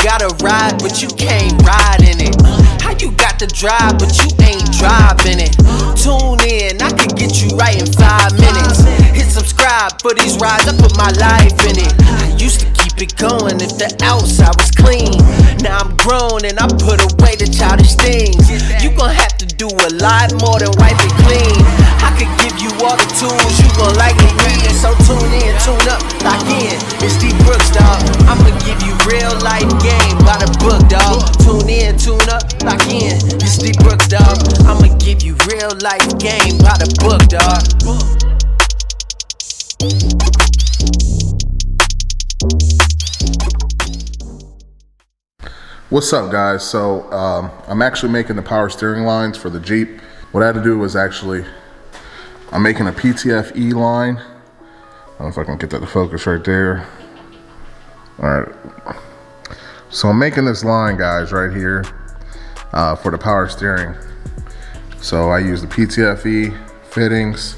got a ride, but you can't ride in it? How you got the drive, but you ain't driving it? Tune in, I can get you right in 5 minutes. Hit subscribe for these rides, I put my life in it. I used to keep it going if the outside was clean. Now I'm grown and I put away the childish things. You gon' have to do a lot more than wipe it clean. I could give you all the tools you gon' likely need. So tune in, tune up, lock in. It's D Brooks, dawg. I'ma give you real life game by the book, dawg. Tune in, tune up, lock in. It's D Brooks, dawg. I'ma give you real life game by the book, dawg. What's up, guys? So I'm actually making the power steering lines for the Jeep. What I had to do was I'm making a Ptfe line. I don't know if I can get that to focus right there. All right. So I'm making this line, guys, right here for the power steering. So I use the Ptfe fittings.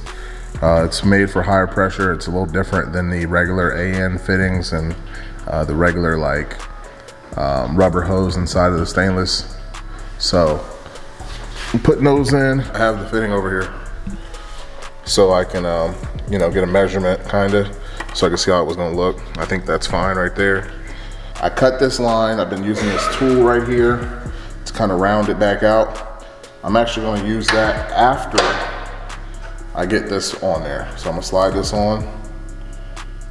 It's made for higher pressure. It's a little different than the regular AN fittings and the regular rubber hose inside of the stainless. So I'm putting those in. I have the fitting over here so I can get a measurement kinda, so I can see how it was gonna look. I think that's fine right there. I cut this line. I've been using this tool right here to kind of round it back out. I'm actually gonna use that after I get this on there. So I'm gonna slide this on.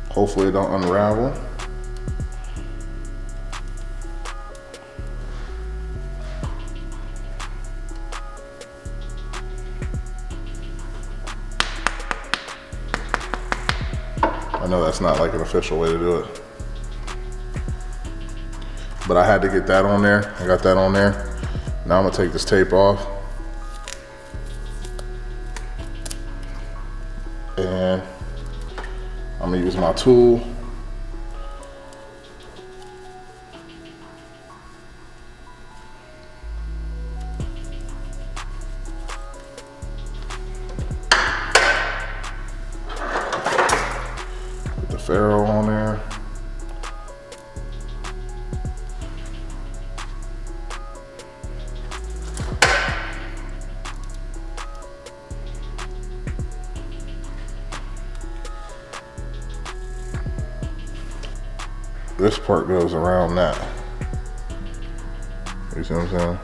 Hopefully it don't unravel. I know that's not like an official way to do it, but I had to get that on there. I got that on there. Now I'm gonna take this tape off, and I'm gonna use my tool. Ferrule on there. This part goes around that. You see what I'm saying?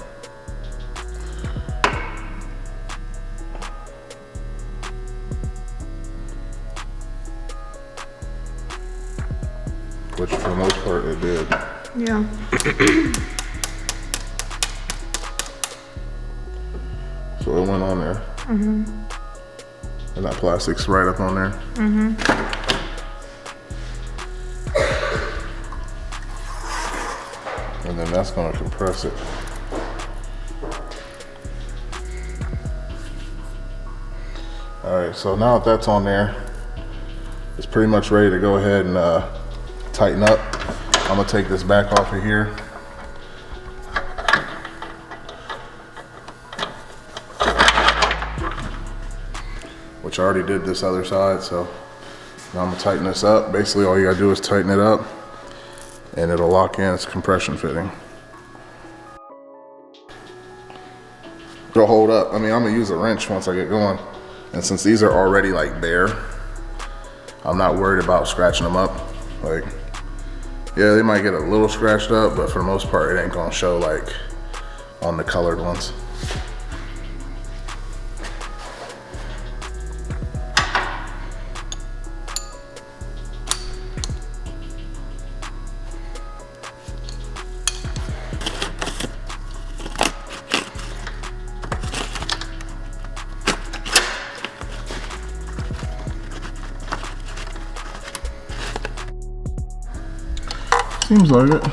Which for the most part it did. Yeah. So it went on there. Mm-hmm. And that plastic's right up on there. Mm-hmm. And then that's gonna compress it. All right, so now that that's on there, it's pretty much ready to go ahead and tighten up. I'm gonna take this back off of here. Which I already did this other side, so now I'm gonna tighten this up. Basically all you gotta do is tighten it up and it'll lock in. It's a compression fitting. It'll hold up. I mean, I'm gonna use a wrench once I get going. And since these are already like bare, I'm not worried about scratching them up. Like, yeah, they might get a little scratched up, but for the most part, it ain't gonna show like on the colored ones. Seems like it.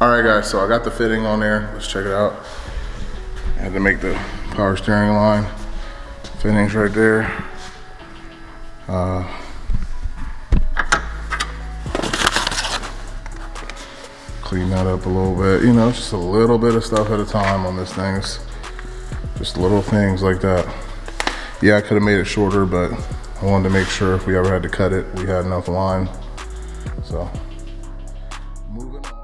All right, Alright guys, so I got the fitting on there. Let's check it out. I had to make the power steering line fittings right there. Clean that up a little bit. You know, just a little bit of stuff at a time on this thing. It's just little things like that. Yeah, I could have made it shorter, but I wanted to make sure if we ever had to cut it, we had enough line. So, moving on.